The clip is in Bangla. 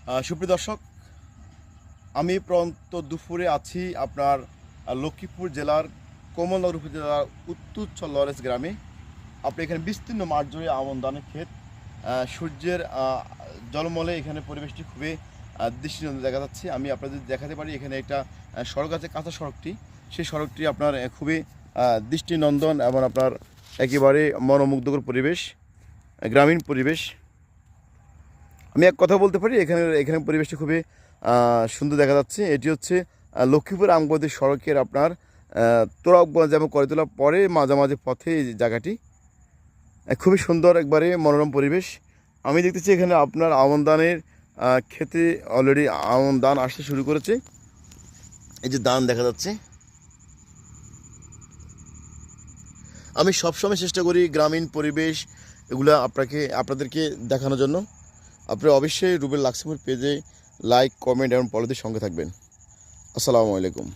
সুপ্রিয় দর্শক, আমি প্রন্ত দুপুরে আছি আপনার লক্ষ্মীপুর জেলার কমলনগর উপজেলার উত্তর লরেন্স গ্রামে। আপনি এখানে বিস্তীর্ণ মাঠ জুড়ে আমন ধানের ক্ষেত, সূর্যের জলমলে এখানে পরিবেশটি খুবই দৃষ্টিনন্দন দেখা যাচ্ছে। আমি আপনাদের দেখাতে পারি, এখানে একটা সড়ক আছে, কাঁচা সড়কটি। সেই সড়কটি আপনার খুবই দৃষ্টিনন্দন এবং আপনার একেবারে মনোমুগ্ধকর পরিবেশ, গ্রামীণ পরিবেশ। আমি এক কথা বলতে পারি, এখানে পরিবেশটি খুবই সুন্দর দেখা যাচ্ছে। এটি হচ্ছে লক্ষ্মীপুর আমগতি সড়কের আপনার তোরাবগঞ্জ এবং করতলা পরে মাঝামাঝি পথে এই জায়গাটি। খুবই সুন্দর, একবারে মনোরম পরিবেশ। আমি দেখতেছি এখানে আপনার আমন ধানের ক্ষেতে অলরেডি আমন ধান আসতে শুরু করেছে। এই যে ধান দেখা যাচ্ছে। আমি সবসময় চেষ্টা করি গ্রামীণ পরিবেশ এগুলো আপনাদেরকে দেখানোর জন্য। আপনারা অবশ্যই রুবেল লাক্সিমুর পেজে লাইক, কমেন্ট এবং ফলোদের সঙ্গে থাকবেন। আসসালামু আলাইকুম।